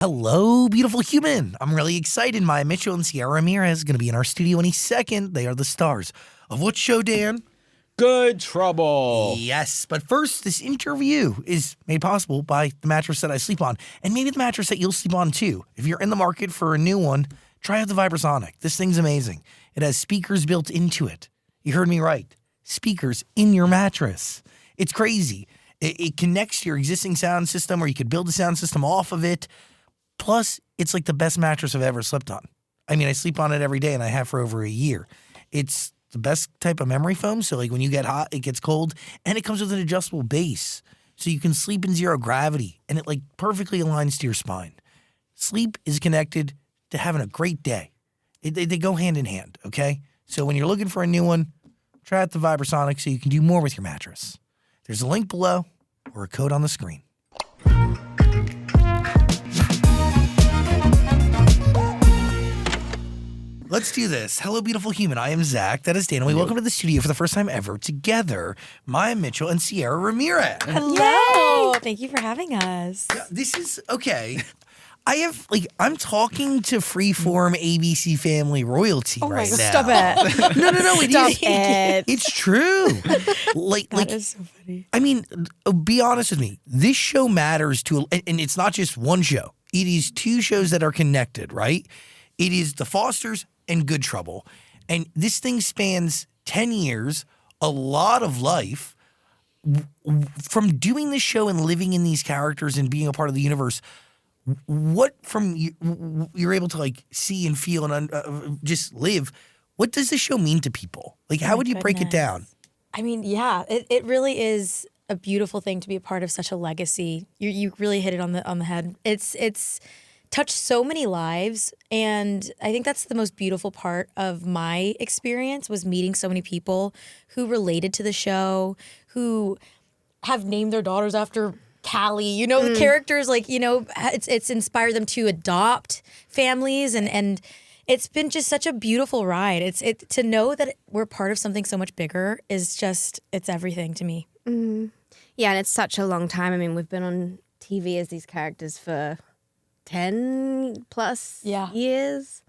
Hello, beautiful human. I'm really excited. Maia Mitchell and Cierra Ramirez are going to be in our studio any second. They are the stars of what show, Dan? Good Trouble. Yes, but first, this interview is made possible by the mattress that I sleep on, and maybe the mattress that you'll sleep on too. If you're in the market for a new one, try out the Vibrasonic. This thing's amazing. It has speakers built into it. You heard me right. Speakers in your mattress. It's crazy. It connects to your existing sound system, or you could build a sound system off of it. Plus, it's like the best mattress I've ever slept on. I mean, I sleep on it every day, and I have for over a year. It's the best type of memory foam, so like when you get hot, it gets cold, and it comes with an adjustable base, so you can sleep in zero gravity, and it like perfectly aligns to your spine. Sleep is connected to having a great day. They go hand in hand, okay? So when you're looking for a new one, try out the Vibrasonic so you can do more with your mattress. There's a link below or a code on the screen. Let's do this. Hello, beautiful human. I am Zach. That is Dan. We welcome to the studio for the first time ever together, Maia Mitchell and Cierra Ramirez. Hello. Thank you for having us. This is okay. I'm talking to Freeform ABC Family royalty right now. Stop it. No. Stop it. It's true. That is so funny. I mean, be honest with me. This show matters to, and it's not just one show. It is two shows that are connected, right? It is The Fosters and Good Trouble. And this thing spans 10 years, a lot of life. From doing this show and living in these characters and being a part of the universe, what from you're able to like see and feel and just live, what does this show mean to people? Like, how would you break it down? I mean, yeah, it really is a beautiful thing to be a part of such a legacy. You really hit it on the head. It's touched so many lives, and I think that's the most beautiful part of my experience was meeting so many people who related to the show, who have named their daughters after Callie, the characters, like, it's inspired them to adopt families, and it's been just such a beautiful ride. It's to know that we're part of something so much bigger is just, it's everything to me. Mm-hmm. Yeah, and it's such a long time. I mean, we've been on TV as these characters for 10 plus years.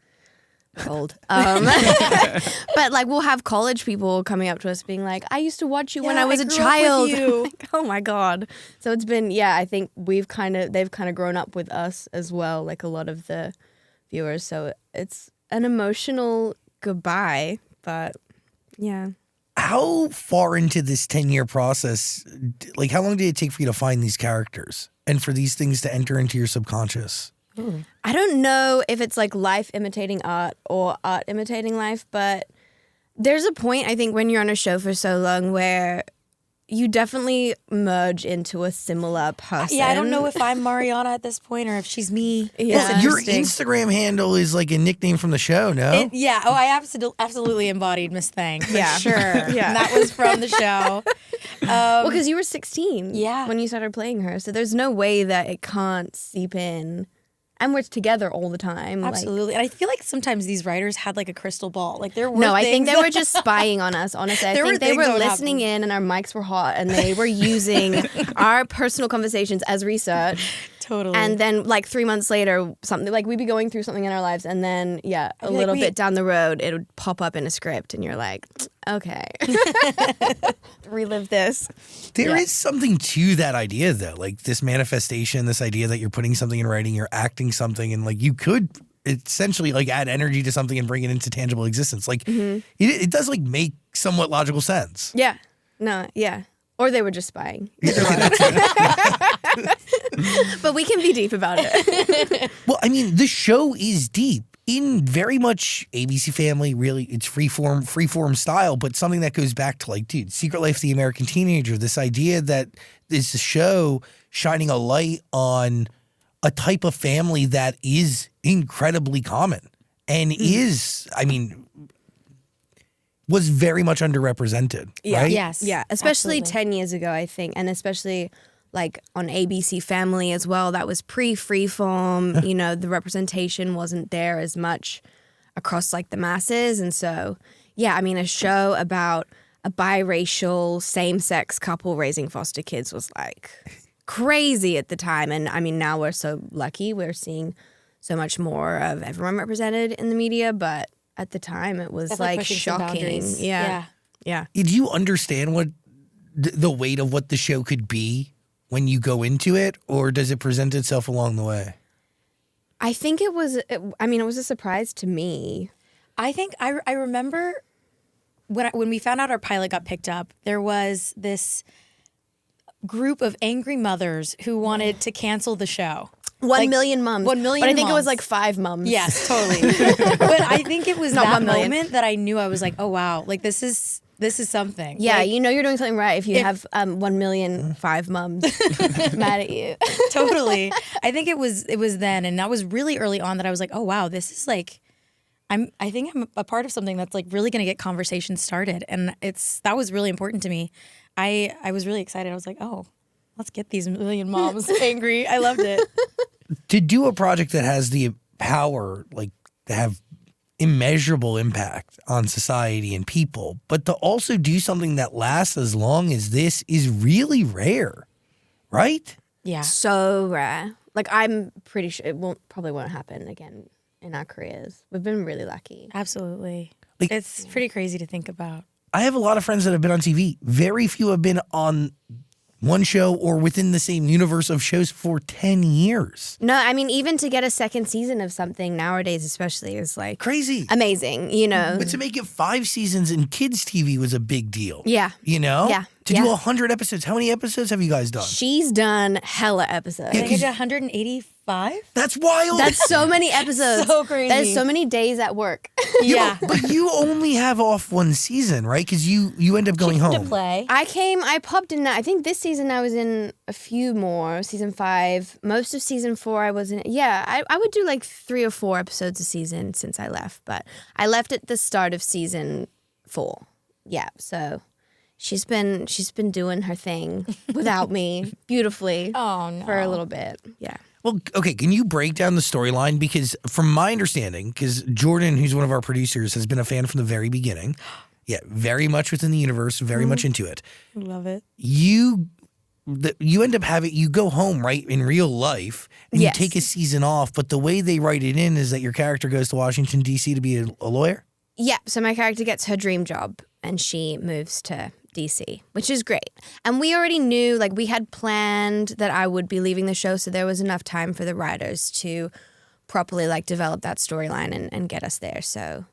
Old. But like we'll have college people coming up to us being like, I used to watch you when I was a child. Like, oh my God. So it's been, I think they've kind of grown up with us as well, like a lot of the viewers. So it's an emotional goodbye, but yeah. How far into this 10-year process, like how long did it take for you to find these characters and for these things to enter into your subconscious? Ooh. I don't know if it's like life imitating art or art imitating life, but there's a point, I think, when you're on a show for so long where you definitely merge into a similar person. Yeah, I don't know if I'm Mariana at this point or if she's me. Yeah. Your Instagram handle is like a nickname from the show, no? I absolutely embodied Miss Thang. For sure. Yeah. And that was from the show. Well, because you were 16 when you started playing her, so there's no way that it can't seep in. And we're together all the time. Absolutely. And I feel like sometimes these writers had like a crystal ball. Like there were No, I think they were just spying on us, honestly. I think they were listening in and our mics were hot and they were using our personal conversations as research. Totally. And then like 3 months later, something like we'd be going through something in our lives and then, a little bit down the road, it would pop up in a script and you're like, okay. Relive this. There is something to that idea, though, like this manifestation, this idea that you're putting something in writing, you're acting something, and like you could essentially like add energy to something and bring it into tangible existence. Like it does like make somewhat logical sense. Yeah. No, yeah. Or they were just spying. But we can be deep about it. Well, I mean, the show is deep. In very much ABC Family, really, it's freeform style, but something that goes back to like, dude, Secret Life of the American Teenager, this idea that is a show shining a light on a type of family that is incredibly common and was very much underrepresented, right? Yes. Yeah, especially absolutely. 10 years ago, I think, and especially like on ABC Family as well. That was pre-Freeform. The representation wasn't there as much across like the masses. And so, a show about a biracial same-sex couple raising foster kids was like crazy at the time. And I mean, now we're so lucky. We're seeing so much more of everyone represented in the media. But at the time, it was like shocking. Yeah. Did you understand what the weight of what the show could be when you go into it, or does it present itself along the way? I think it was a surprise to me. I think I remember when we found out our pilot got picked up, there was this group of angry mothers who wanted to cancel the show. 1 million mums. 1 million But I think moms. it was like 5 mums. Yes, totally. But I think it was Not that 1 million. moment that I knew I was like, oh wow, like this is something. Yeah, Like, you know you're doing something right if you have 1 million 5 mums mad at you. totally. I think it was then, and that was really early on that I was like, oh wow, this is like, I think I'm a part of something that's like really going to get conversations started, and that was really important to me. I was really excited. I was like, oh, let's get these million moms angry. I loved it. To do a project that has the power, like to have immeasurable impact on society and people, but to also do something that lasts as long as this is really rare, right? Yeah. So rare. Like, I'm pretty sure it probably won't happen again in our careers. We've been really lucky. Absolutely. Like- It's pretty crazy to think about. I have a lot of friends that have been on TV. Very few have been on one show or within the same universe of shows for 10 years. No, I mean, even to get a second season of something nowadays especially is like Crazy. amazing, you know? But to make it 5 seasons in kids' TV was a big deal. Yeah. You know? Yeah. To do 100 episodes. How many episodes have you guys done? She's done hella episodes. I think I did 185. That's wild. That's so many episodes. So crazy. That is so many days at work. Yeah. But you only have off one season, right? Because you end up going To home. play. I popped in that. I think this season I was in a few more. Season 5. Most of season 4 I was in. Yeah, I would do like 3 or 4 episodes a season since I left. But I left at the start of season 4. Yeah, so she's been doing her thing without me beautifully Oh, no. for a little bit. Yeah. Well, okay, can you break down the storyline? Because from my understanding, because Jordan, who's one of our producers, has been a fan from the very beginning. Yeah, very much within the universe, very much into it. Love it. You end up you go home, right, in real life, and Yes. you take a season off, but the way they write it in is that your character goes to Washington, D.C. to be a lawyer? Yeah, so my character gets her dream job and she moves to DC, which is great. And we already knew, like, we had planned that I would be leaving the show, so there was enough time for the writers to properly, like, develop that storyline and get us there. So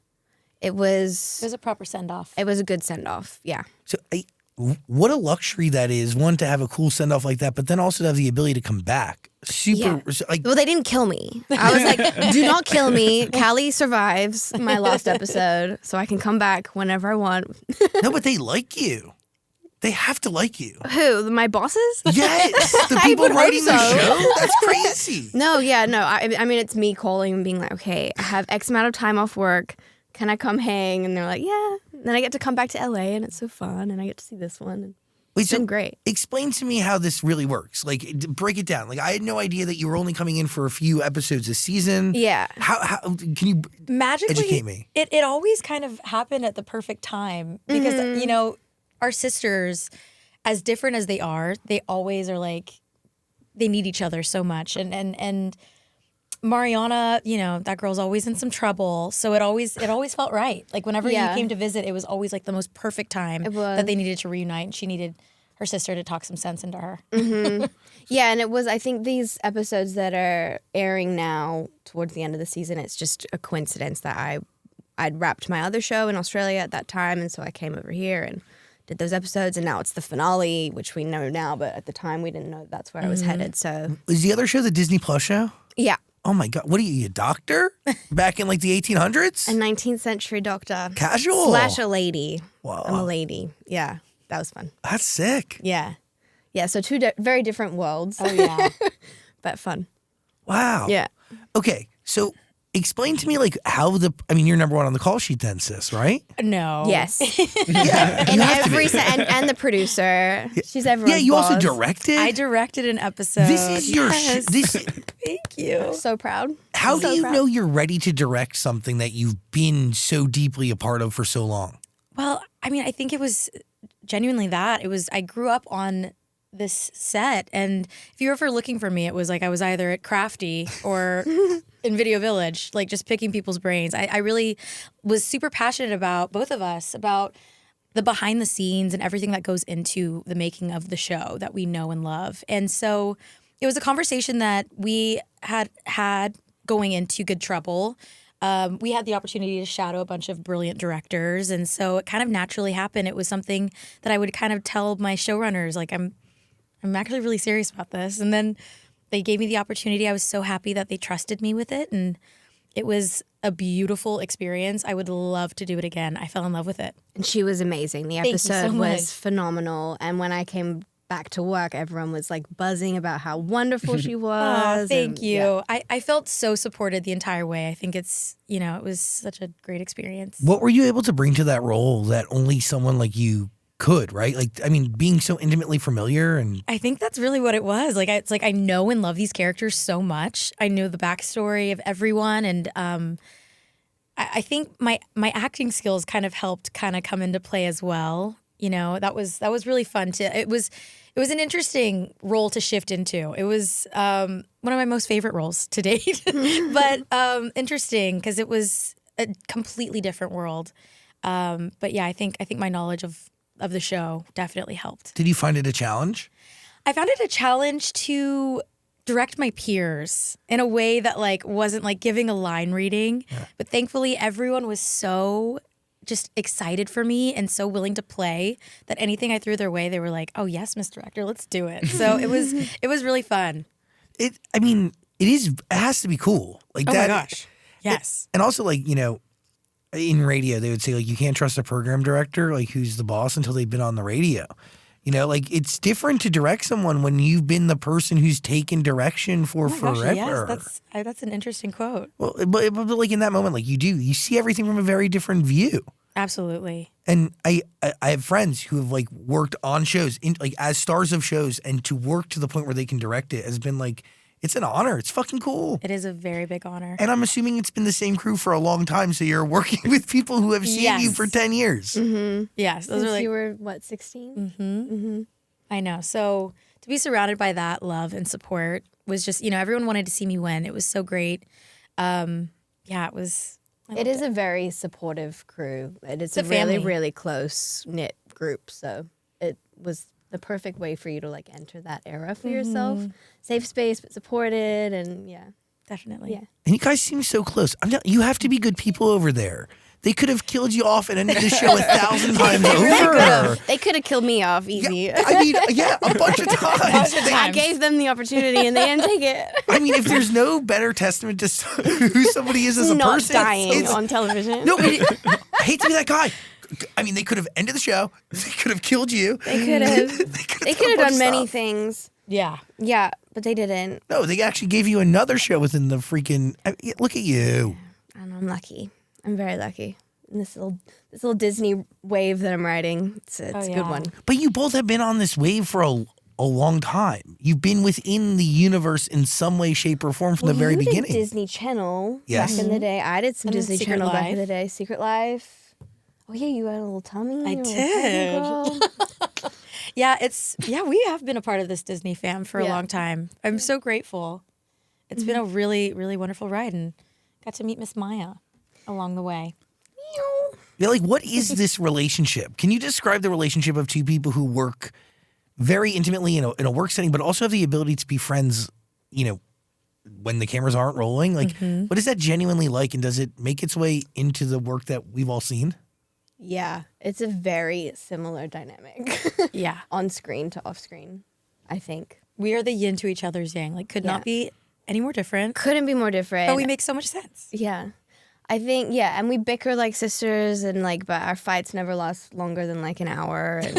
it was It was a proper send-off. a good send-off, yeah. So what a luxury that is, one, to have a cool send-off like that, but then also to have the ability to come back. Super, like, Well, they didn't kill me. I was like, do not kill me. Callie survives my last episode, so I can come back whenever I want. no, but they like you. They have to like you. Who? My bosses? Yes, the I people would hope writing the so. show. That's crazy. No, yeah, no. I mean, it's me calling and being like, okay, I have X amount of time off work. Can I come hang? And they're like, yeah. And then I get to come back to LA and it's so fun. And I get to see this one. And it's been great. Explain to me how this really works. Like, break it down. Like, I had no idea that you were only coming in for a few episodes a season. Yeah. How can you Magically, educate me? It always kind of happened at the perfect time because, you know, our sisters, as different as they are, they always are like, they need each other so much. And Mariana, you know, that girl's always in some trouble. So it always felt right. Like whenever you came to visit, it was always like the most perfect time that they needed to reunite. And she needed her sister to talk some sense into her. Mm-hmm. Yeah, and it was, I think these episodes that are airing now towards the end of the season, it's just a coincidence that I'd wrapped my other show in Australia at that time. And so I came over here and did those episodes. And now it's the finale, which we know now. But at the time, we didn't know that's where I was headed. So Is the other show the Disney Plus show? yeah. Oh my God. What are you, a doctor? Back in like the 1800s? A 19th century doctor. Casual. / a lady. Wow. I'm a lady. Yeah, that was fun. That's sick. Yeah. Yeah, so 2 very different worlds. Oh, yeah. But fun. Wow. Yeah. Okay. So explain to me like how you're number one on the call sheet then, sis, right? No. Yes. Yeah. And and the producer. She's everyone's Yeah, you also boss. directed? I directed an episode. This is your Yes. Thank you. So proud. How So do you proud. know you're ready to direct something that you've been so deeply a part of for so long? Well, I mean, I think it was genuinely that. I grew up on this set. And if you were ever looking for me, it was like I was either at Crafty or in Video Village, like just picking people's brains. I really was super passionate about both of us, about the behind the scenes and everything that goes into the making of the show that we know and love. And so it was a conversation that we had going into Good Trouble. We had the opportunity to shadow a bunch of brilliant directors. And so it kind of naturally happened. It was something that I would kind of tell my showrunners, like, I'm actually really serious about this. And then they gave me the opportunity. I was so happy that they trusted me with it. And it was a beautiful experience. I would love to do it again. I fell in love with it. And she was amazing. The Thank you episode so was much. phenomenal. And when I came back to work, everyone was like buzzing about how wonderful she was. Oh, thank and, you. yeah. I felt so supported the entire way. I think it's, it was such a great experience. What were you able to bring to that role that only someone like you could, right? Like, I mean, being so intimately familiar and I think that's really what it was. Like, it's like I know and love these characters so much. I know the backstory of everyone, and I think my acting skills kind of helped come into play as well. That was really fun to. It was an interesting role to shift into. It was one of my most favorite roles to date, but interesting because it was a completely different world. But yeah, I think my knowledge of the show definitely helped. did you find it a challenge? I found it a challenge to direct my peers in a way that like wasn't like giving a line reading, but thankfully everyone was so just excited for me and so willing to play that anything I threw their way, they were like, "Oh yes, Miss Director, let's do it." So it was really fun. It has to be cool. Like Oh that. my gosh, yes. And also, like, in radio, they would say, like, you can't trust a program director, like, who's the boss until they've been on the radio. Like, it's different to direct someone when you've been the person who's taken direction for Oh my gosh, forever. yes, that's an interesting quote. Well, but like in that moment, like you see everything from a very different view. Absolutely. And I have friends who have like worked on shows, like as stars of shows, and to work to the point where they can direct it has been like, it's an honor. It's fucking cool. It is a very big honor. And I'm assuming it's been the same crew for a long time, so you're working with people who have seen Yes. you for 10 years. Mm-hmm. Yes, those Since are like, you were, 16? I know. So to be surrounded by that love and support was just, everyone wanted to see me win. It was so great. It was. It is a very supportive crew. It's a a really, family. really close-knit group. So it was the perfect way for you to like enter that era for yourself. Safe space, but supported, and yeah. Definitely. Yeah. And you guys seem so close. You have to be good people over there. They could have killed you off and ended the show 1,000 times over. They could have killed me off easy. I mean, a bunch of times. I gave them the opportunity and they didn't take it. I mean, if there's no better testament to who somebody is as a Not person, dying it's- on television. No, but I hate to be that guy. I mean, they could have ended the show. They could have killed you. They could have. They could have done many stuff. things. Yeah. Yeah, but they didn't. No, they actually gave you another show within the freaking. Look at you. And I'm lucky. I'm very lucky. And this little Disney wave that I'm riding, it's a good one. But you both have been on this wave for a long time. You've been within the universe in some way, shape, or form from the very you beginning. did Disney Channel Yes. back in the day. I did some And then Disney Secret Channel back Life. in the day. Secret Life. Oh yeah, you had a little tummy. I a little did. tummy girl. Yeah, we have been a part of this Disney fam for a Yeah. long time. I'm so grateful. It's been a really, really wonderful ride, and got to meet Miss Maia along the way. Yeah, like, what is this relationship? Can you describe the relationship of two people who work very intimately in a work setting, but also have the ability to be friends, when the cameras aren't rolling? Like, what is that genuinely like, and does it make its way into the work that we've all seen? Yeah, it's a very similar dynamic Yeah. on screen to off screen, I think. We are the yin to each other's yang. Like, could not be any more different. Couldn't be more different. But we make so much sense. Yeah. I think, and we bicker like sisters, and like, but our fights never last longer than like an hour. And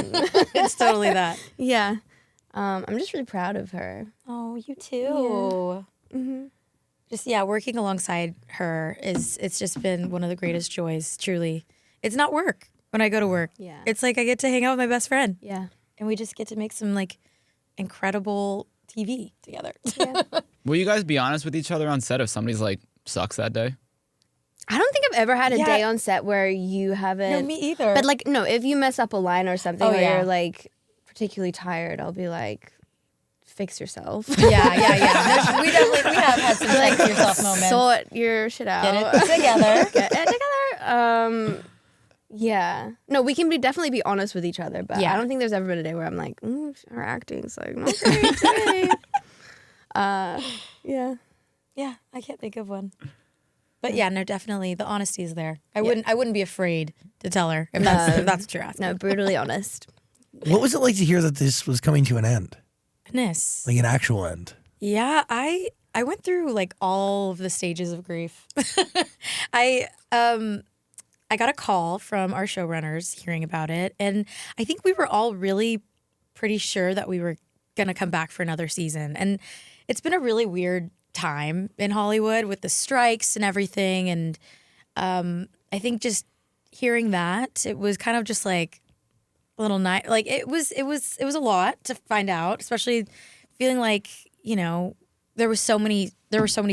It's totally that. yeah. I'm just really proud of her. Oh, you too. Just, working alongside her it's just been one of the greatest joys, truly. It's not work when I go to work. Yeah. It's like I get to hang out with my best friend. Yeah. And we just get to make some like incredible TV together. Yeah. Will you guys be honest with each other on set if somebody's like sucks that day? I don't think I've ever had a Yeah. day on set where you haven't. No, me either. But like, no, if you mess up a line or something, Oh, where yeah. you're like particularly tired, I'll be like, fix yourself. Yeah. We have had some like yourself moments. Sort your shit out. Get it together. Get it together. Yeah. No, we can definitely be honest with each other, but I don't think there's ever been a day where I'm like, our acting's like not great today. Yeah. Yeah, I can't think of one. But yeah, no, definitely the honesty is there. I wouldn't be afraid to tell her if that's what you're asking. No, brutally honest. What was it like to hear that this was coming to an end? Goodness. Like an actual end? Yeah, I went through like all of the stages of grief. I got a call from our showrunners hearing about it, and I think we were all really pretty sure that we were gonna come back for another season. And it's been a really weird time in Hollywood with the strikes and everything. And I think just hearing that, it was kind of just like a little night. Like it was a lot to find out, especially feeling like, you know, there were so many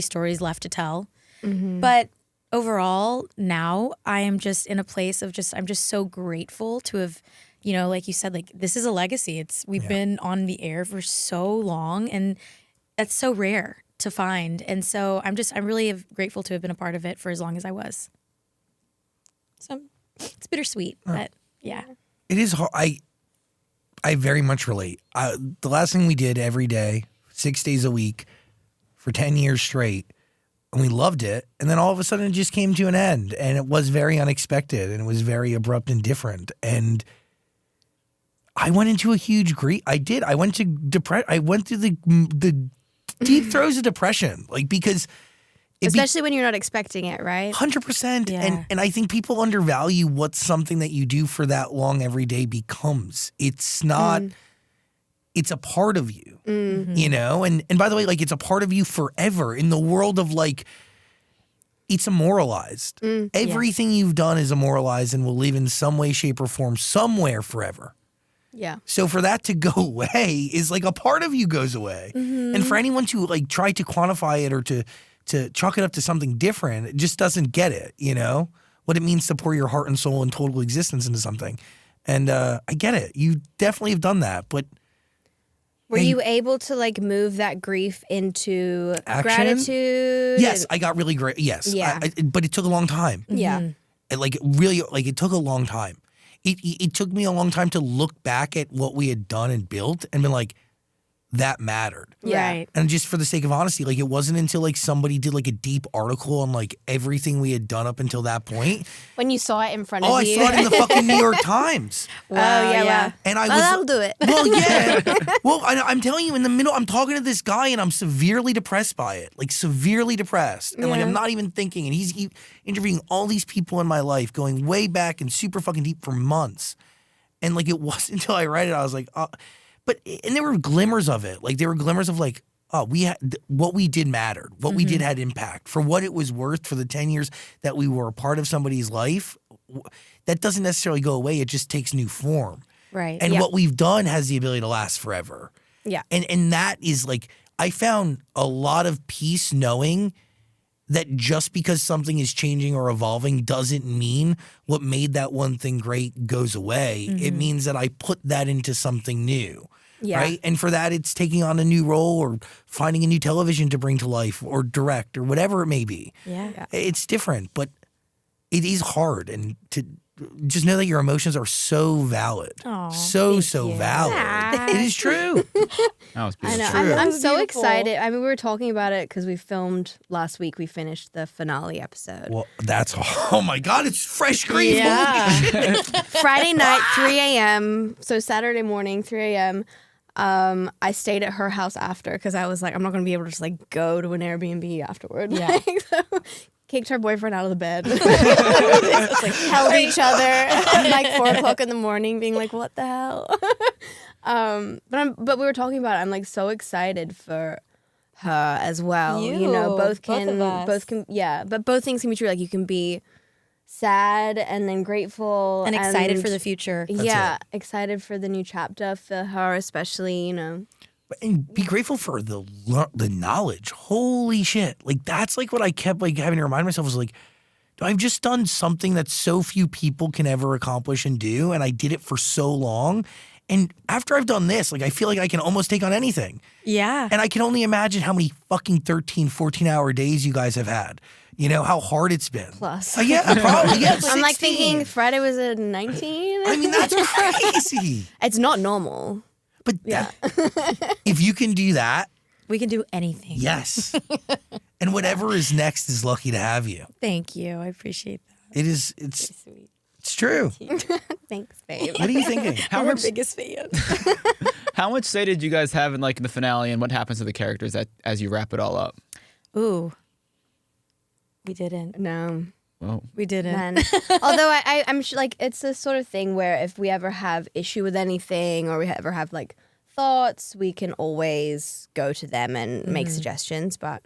stories left to tell. Mm-hmm. But overall, now I am just in a place of I'm just so grateful to have, you know, like you said, like this is a legacy. We've been on the air for so long, and that's so rare to find. And so I'm really grateful to have been a part of it for as long as I was. So it's bittersweet, but yeah. It is hard. I very much relate. The last thing we did every day, 6 days a week for 10 years straight, and we loved it. And then all of a sudden it just came to an end, and it was very unexpected, and it was very abrupt and different. And I went into a huge grief. I did. I went through the deep throes of depression, like, because especially when you're not expecting it, right? 100%. Yeah. And I think people undervalue what something that you do for that long every day becomes. It's not, it's a part of you, you know? And by the way, like, it's a part of you forever in the world of, like, it's immortalized. Everything you've done is immortalized and will live in some way, shape, or form somewhere forever. Yeah. So for that to go away is like a part of you goes away. And for anyone to like try to quantify it or to chalk it up to something different, it just doesn't get it, you know? What it means to pour your heart and soul and total existence into something. And I get it. You definitely have done that, but were you able to like move that grief into action? Gratitude? Yes, I got really great. Yes. Yeah. But it took a long time. Yeah. It took a long time. It took me a long time to look back at what we had done and built and been like, that mattered. Yeah. Right. And just for the sake of honesty, like, it wasn't until like somebody did like a deep article on like everything we had done up until that point. When you saw it in front of I you. saw it in the fucking New York Times. Wow, yeah. And I that'll do it. Well, yeah. Well, I'm telling you, in the middle, I'm talking to this guy and I'm severely depressed by it. Like, severely depressed. And like, I'm not even thinking. And he's interviewing all these people in my life, going way back and super fucking deep for months. And like, it wasn't until I read it, I was like, and there were glimmers of it. Like, there were glimmers of like, what we did mattered. What we did had impact. For what it was worth for the 10 years that we were a part of somebody's life, that doesn't necessarily go away. It just takes new form. Right. And what we've done has the ability to last forever. Yeah. And that is like, I found a lot of peace knowing that just because something is changing or evolving doesn't mean what made that one thing great goes away. It means that I put that into something new. Yeah. Right. And for that, it's taking on a new role or finding a new television to bring to life or direct or whatever it may be. Yeah. It's different, but it is hard. And to just know that your emotions are so valid. Aw, so thank you. valid. It is true. That was I beautiful. know. True. I'm It was so beautiful. excited. I mean, we were talking about it because we filmed last week. We finished the finale episode. Well, oh my God, it's fresh grief. Yeah. Holy shit. Friday night, 3 a.m. So Saturday morning, 3 a.m. I stayed at her house after because I was like, I'm not going to be able to just like go to an Airbnb afterward. Yeah. So, kicked her boyfriend out of the bed. Just, like, held each other at like 4 o'clock in the morning, being like, what the hell? But we were talking about it. I'm like so excited for her as well. You know, both of us. yeah. But both things can be true. Like, you can be sad and then grateful And excited for the future. Yeah, excited for the new chapter for her, especially. You know. And be grateful for the knowledge. Holy shit. Like, that's like what I kept like having to remind myself was like, I've just done something that so few people can ever accomplish and do. And I did it for so long. And after I've done this, like, I feel like I can almost take on anything. Yeah. And I can only imagine how many fucking 13, 14-hour days you guys have had. You know, how hard it's been. Plus. Yeah, probably. Yeah, I'm like 16. thinking Friday was a 19. I mean, that's crazy. It's not normal. But if you can do that, We can do anything. yes. And whatever is next is lucky to have you. Thank you. I appreciate that. It's Sweet. true. Thanks, babe. What are you thinking? How much biggest fan. how much say did you guys have in like the finale, and what happens to the characters as you wrap it all up? Ooh. We didn't. No. Whoa. We didn't. None. Although I'm sure, like, it's the sort of thing where if we ever have issue with anything or we ever have like thoughts, we can always go to them and make suggestions. But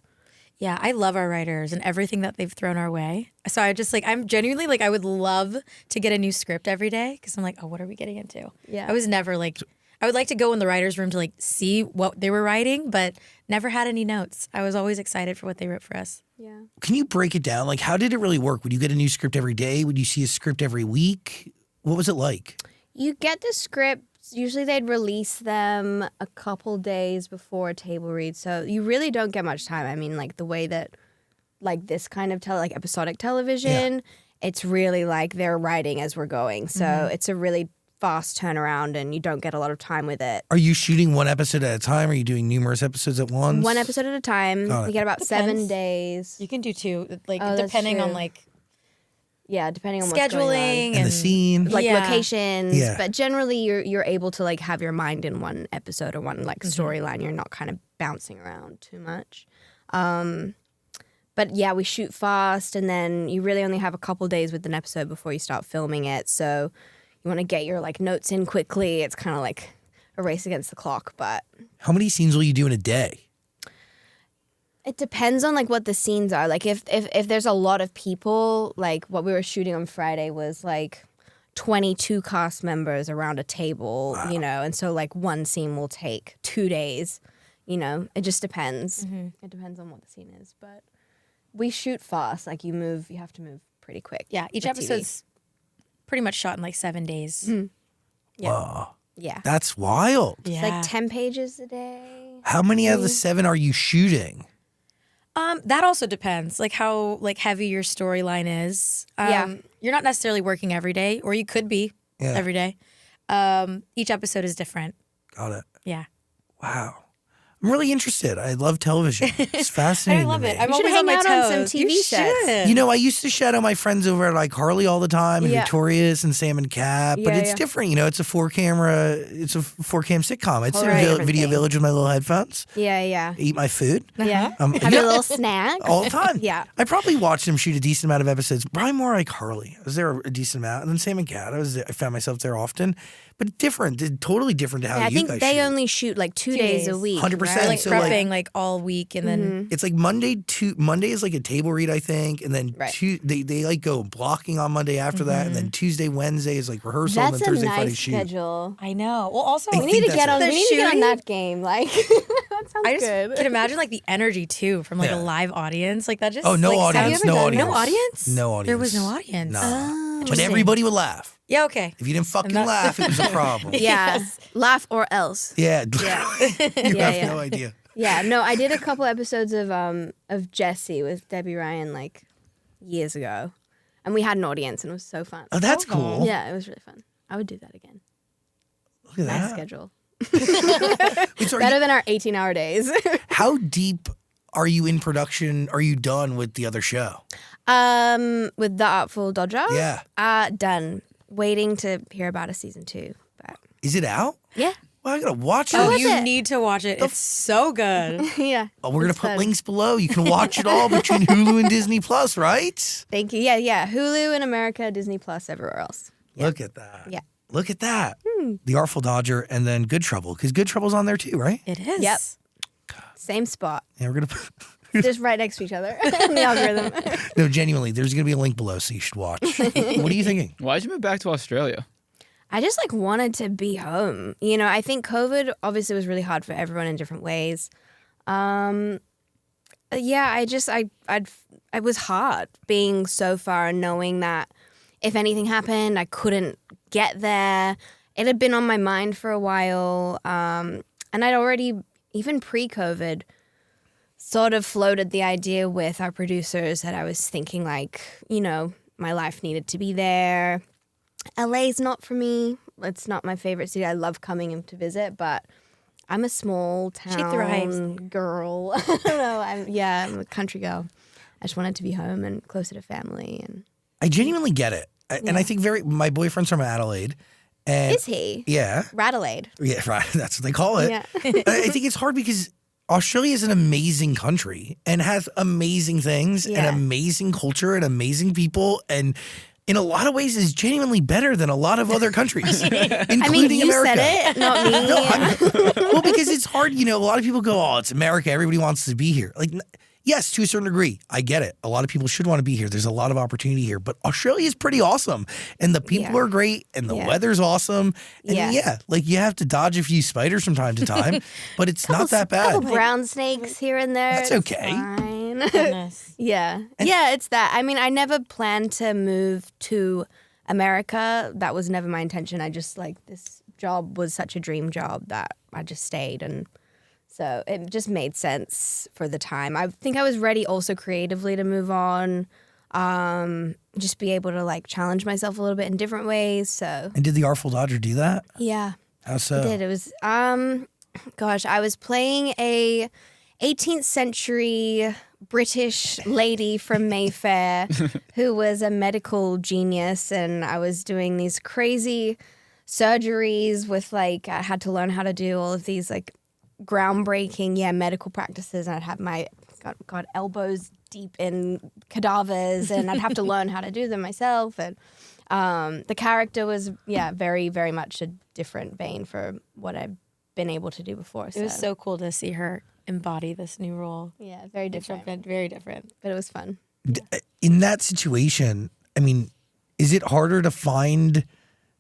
Yeah, I love our writers and everything that they've thrown our way. So I just like, I'm genuinely like, I would love to get a new script every day because I'm like, oh, what are we getting into? Yeah. I was never like, I would like to go in the writer's room to like see what they were writing, but never had any notes. I was always excited for what they wrote for us. yeah. Can you break it down? Like, how did it really work? Would you get a new script every day? Would you see a script every week? What was it like? You get the scripts. Usually they'd release them a couple days before a table read. So you really don't get much time. I mean, like the way that like this kind of like episodic television, it's really like they're writing as we're going. So it's a really fast turnaround and you don't get a lot of time with it. Are you shooting one episode at a time? Are you doing numerous episodes at once? One episode at a time. Got it. You get about Depends. 7 days. You can do two, like Oh, that's depending on true. like Yeah, depending on what's going on. scheduling And the scene. Like Yeah. locations, Yeah. but generally you're able to like have your mind in one episode or one like storyline. You're not kind of bouncing around too much. But yeah, we shoot fast, and then you really only have a couple days with an episode before you start filming it. So you want to get your like notes in quickly. It's kind of like a race against the clock, but How many scenes will you do in a day? it depends on like what the scenes are. Like if there's a lot of people, like what we were shooting on Friday was like 22 cast members around a table, you know, and so like one scene will take 2 days, you know. It just depends. It depends on what the scene is, but we shoot fast. Like you have to move pretty quick. yeah, each with TV. episode's pretty much shot in like 7 days. Yeah. Wow. Yeah. That's wild. Yeah. It's like 10 pages a day. How many out of the 7 are you shooting? That also depends, like how like heavy your storyline is. Yeah. You're not necessarily working every day, or you could be Yeah. every day. Each episode is different. Got it. Yeah. Wow. I'm really interested. I love television. It's fascinating. I love to me. it. I'm You should always on my hang out on some toes. TV You sets. should. You know, I used to shadow my friends over at iCarly all the time, and Yeah. Victorious and Sam and Cat, but Yeah, it's yeah. different. You know, it's a 4-cam sitcom. It's Right. in Different Video thing. Village with my little headphones. Yeah, yeah. Eat my food Yeah. Um, Have yeah. your little snack. all the time. Yeah. I probably watched them shoot a decent amount of episodes. Probably more iCarly. I was there a decent amount, and then Sam and Cat. I found myself there often, but different. Totally different to how Yeah, I you think guys they shoot. only shoot like 2 2 days a days. week. 100%. right? like So, like- prepping like all week and then It's like Monday is like a table read, I think, and then Right. they like go blocking on Monday after that, and then Tuesday, Wednesday is like rehearsal, That's and then a Thursday, Friday nice shoot. schedule. I know. Well, also I We think need to that's get on. it. We need to get on shooting- that game. Like that sounds I just good. can imagine like the energy too from like Yeah. a live audience. Like that just Oh, no like, audience, sounds- no done audience. No audience? No audience. There was no audience. Nah. But Interesting. everybody would laugh. Yeah, okay. If you didn't fucking not- laugh, it was a problem. Yeah, laugh or else. Yeah. you have yeah. no idea. Yeah, no, I did a couple episodes of Jessie with Debbie Ryan like years ago, and we had an audience, and it was so fun. Oh, that's cool. Yeah, it was really fun. I would do that again. Look at Nice that. schedule. Wait, so are Better you- than our 18-hour days. how deep are you in production? Are you done with the other show? With the Artful Dodger. Yeah. Done. Waiting to hear about a season 2. But Is it out? yeah, Well, I gotta watch Oh, it. is you it? need to watch it. It's so good. yeah. Oh, we're gonna It's put fun. links below. You can watch it all between Hulu and Disney Plus, right? Thank you. Yeah. Hulu in America, Disney Plus everywhere else. Look at that. Yeah. Look at that. The Artful Dodger and then Good Trouble, because Good Trouble's on there too, right? It is. Yep. Same spot. Yeah, we're gonna put. Just right next to each other in the algorithm. No, genuinely, there's gonna be a link below, so you should watch. What are you thinking? Why'd you move back to Australia? I just like wanted to be home. You know, I think COVID obviously was really hard for everyone in different ways. Yeah, it was hard being so far and knowing that if anything happened, I couldn't get there. it had been on my mind for a while. And I'd already, even pre-COVID, sort of floated the idea with our producers that I was thinking like, you know, my life needed to be there. LA's not for me. It's not my favorite city. I love coming in to visit, but I'm a small town She thrives. girl. I don't know. I'm a country girl. I just wanted to be home and closer to family. And I genuinely get it. And I think my boyfriend's from Adelaide. And is he? Yeah. Radelaide. Yeah, right. That's what they call it. Yeah. I think it's hard because Australia is an amazing country and has amazing things and amazing culture and amazing people, and in a lot of ways is genuinely better than a lot of other countries, including I mean, you America. said it, not me. Well, because it's hard, you know, a lot of people go, oh, it's America, everybody wants to be here. Like, yes, to a certain degree, I get it. A lot of people should want to be here. There's a lot of opportunity here, but Australia is pretty awesome, and the people are great, and the weather's awesome, and like you have to dodge a few spiders from time to time, but it's not that bad. Couple brown snakes here and there. That's okay. Fine. Goodness. Yeah, it's that. I mean, I never planned to move to America. That was never my intention. I just like this job was such a dream job that I just stayed, and so it just made sense for the time. I think I was ready also creatively to move on, just be able to like challenge myself a little bit in different ways. So. And did the Artful Dodger do that? Yeah. How so? It did. It was, gosh, I was playing a 18th century British lady from Mayfair who was a medical genius, and I was doing these crazy surgeries with like, I had to learn how to do all of these like groundbreaking, medical practices, and I'd have my, God, elbows deep in cadavers, and I'd have to learn how to do them myself, and the character was, very, very much a different vein for what I've been able to do before. It was so cool to see her embody this new role. Yeah, very different. Very different. But it was fun. In that situation, I mean, is it harder to find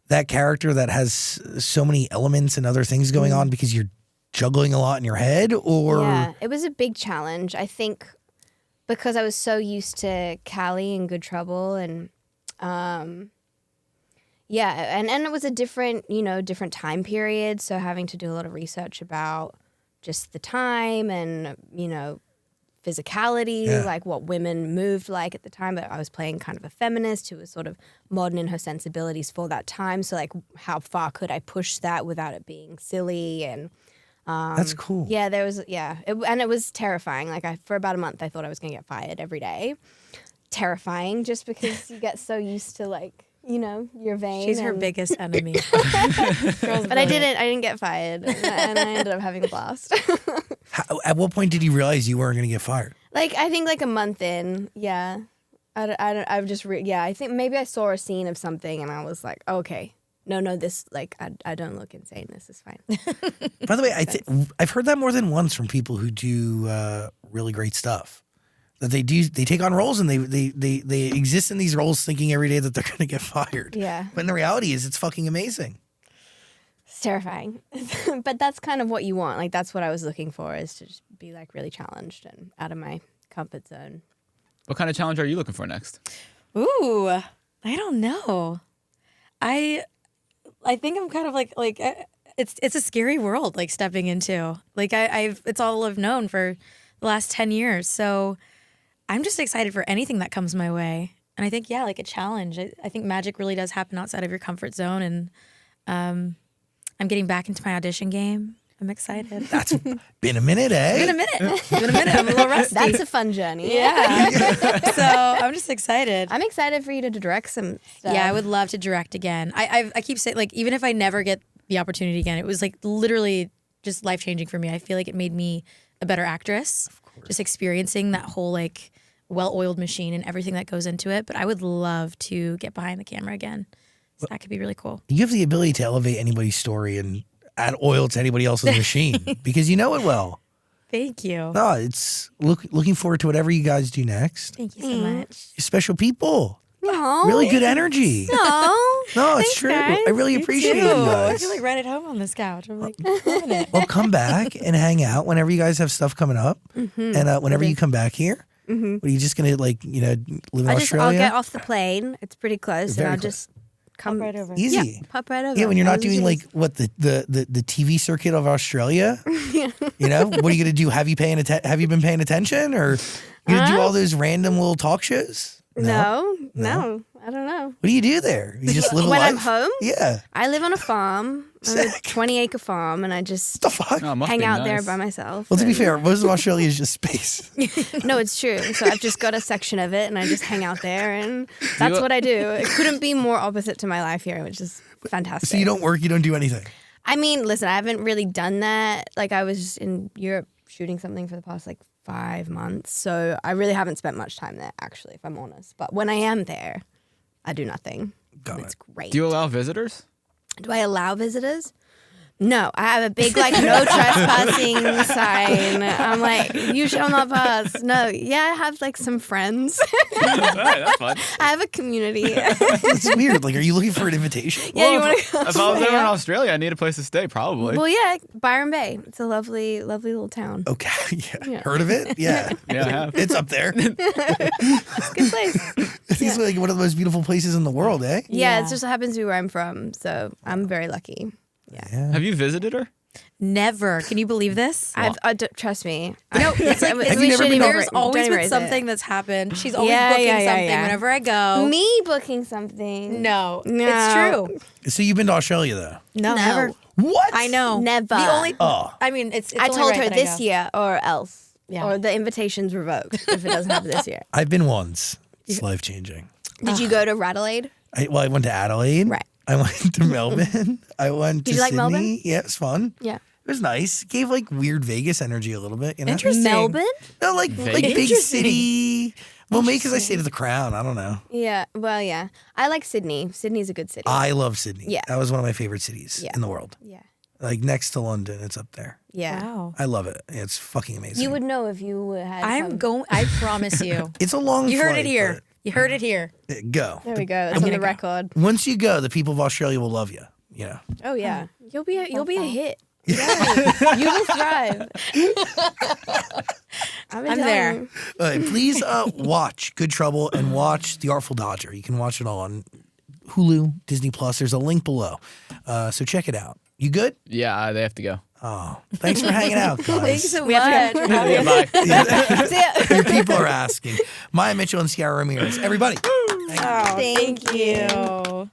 that character that has so many elements and other things going on because you're juggling a lot in your head, or? Yeah, it was a big challenge. I think because I was so used to Callie and Good Trouble, and and it was a different, different time period. So having to do a lot of research about just the time and, physicality, like what women moved like at the time. But I was playing kind of a feminist who was sort of modern in her sensibilities for that time. So like how far could I push that without it being silly? And that's cool. Yeah, there was, and it was terrifying. Like for about a month, I thought I was going to get fired every day. Terrifying, just because you get so used to like, your vein. She's her biggest enemy. But I didn't get fired, and I ended up having a blast. At what point did you realize you weren't going to get fired? Like, I think like a month in, I think maybe I saw a scene of something and I was like, okay, no, this, like, I don't look insane. This is fine. By the way, I've heard that more than once from people who do really great stuff. That they take on roles and they exist in these roles thinking every day that they're going to get fired. Yeah. But the reality is it's fucking amazing. It's terrifying. But that's kind of what you want. Like, that's what I was looking for, is to just be like really challenged and out of my comfort zone. What kind of challenge are you looking for next? Ooh, I don't know. I think I'm kind of like it's a scary world, like stepping into. Like it's all I've known for the last 10 years. So I'm just excited for anything that comes my way. And I think, like a challenge. I think magic really does happen outside of your comfort zone. And I'm getting back into my audition game. I'm excited. That's been a minute, eh? Been a minute. I'm a little rusty. That's a fun journey. Yeah. So I'm just excited. I'm excited for you to direct some stuff. Yeah, I would love to direct again. I keep saying, like, even if I never get the opportunity again, it was like literally just life-changing for me. I feel like it made me a better actress. Of course. Just experiencing that whole like well-oiled machine and everything that goes into it. But I would love to get behind the camera again. So that could be really cool. You have the ability to elevate anybody's story and add oil to anybody else's machine because you know it well. Thank you. No, it's looking forward to whatever you guys do next. Thank you so much. You're special people. No. Really good energy. No, it's true. Guys. I really appreciate you guys. I feel like right at home on this couch. I'm like loving it. Well, come back and hang out whenever you guys have stuff coming up. Mm-hmm. And whenever you come back here, are you just going to live in Australia? I'll get off the plane. It's pretty close. Very and I'll close. just come right over. Easy. Yeah, pop right over. Yeah, when you're I not was doing just- like what the TV circuit of Australia, you know, what are you gonna do? Have you been paying attention, or you gonna do all those random little talk shows? No, I don't know. What do you do there? You just live a When life? I'm home, Yeah. I live on a farm, on a Sick. 20-acre farm, and I just The fuck? Oh, must hang be out there nice. by myself. Well, to be and- fair, most of Australia is just space. No, it's true. So I've just got a section of it, and I just hang out there, and that's you- what I do. It couldn't be more opposite to my life here, which is fantastic. So you don't work, you don't do anything. I mean, listen, I haven't really done that. Like, I was just in Europe shooting something for the past, 5 months. So I really haven't spent much time there, actually, if I'm honest. But when I am there, I do nothing. Got And it's it. great. Do you allow visitors? Do I allow visitors? No, I have a big no trespassing sign. I'm like, you shall not pass. No, yeah, I have some friends. All right, that's fine. I have a community. It's weird. Like, are you looking for an invitation? Yeah, you want to go? If I was ever in Australia, I need a place to stay, probably. Well, yeah, Byron Bay. It's a lovely, lovely little town. Okay. Yeah. Heard of it? Yeah. Yeah, I have. It's up there. It's a good place. It's like one of the most beautiful places in the world, eh? Yeah, it just happens to be where I'm from, so I'm very lucky. Yeah, Have you visited her? Never. Can you believe this? trust me. No, it's like Have you never been there's over- always been raise something that's happened. She's always Yeah, booking yeah, yeah, something yeah. whenever I go. Me booking something. No, No. it's true. So you've been to Australia, though? No, No. never. What? I know. Never. The only. Oh. I mean, it's I only told right her that I this go. year or else. Yeah. Or the invitation's revoked if it doesn't happen this year. I've been once. It's life-changing. Did you go to Radelaide? I went to Adelaide. Right. I went to Melbourne. I went to Did you like Sydney. Melbourne? Yeah, it was fun. Yeah. It was nice. Gave weird Vegas energy a little bit, you know? Interesting. Melbourne? No, like big Interesting. city. Well, maybe because I stayed at the Crown. I don't know. Yeah. Well, yeah. I like Sydney. Sydney's a good city. I love Sydney. Yeah. That was one of my favorite cities Yeah. in the world. yeah. Like next to London, it's up there. Yeah. Wow. I love it. It's fucking amazing. You would know if you had I'm some- going. I promise you. It's a long You heard flight, it here. You heard it here. but go. There we go. It's I'm on gonna the go. record. Once you go, the people of Australia will love you. You know. Oh yeah. You'll be a hit. Yeah. You will thrive. I'm there. All right, please watch Good Trouble and watch The Artful Dodger. You can watch it all on Hulu, Disney Plus. There's a link below. So check it out. You good? Yeah, they have to go. Oh, thanks for hanging out, guys. Thanks so We have to much. Yeah, bye. See ya. Your people are asking. Maia Mitchell and Cierra Ramirez. Everybody. Thank you.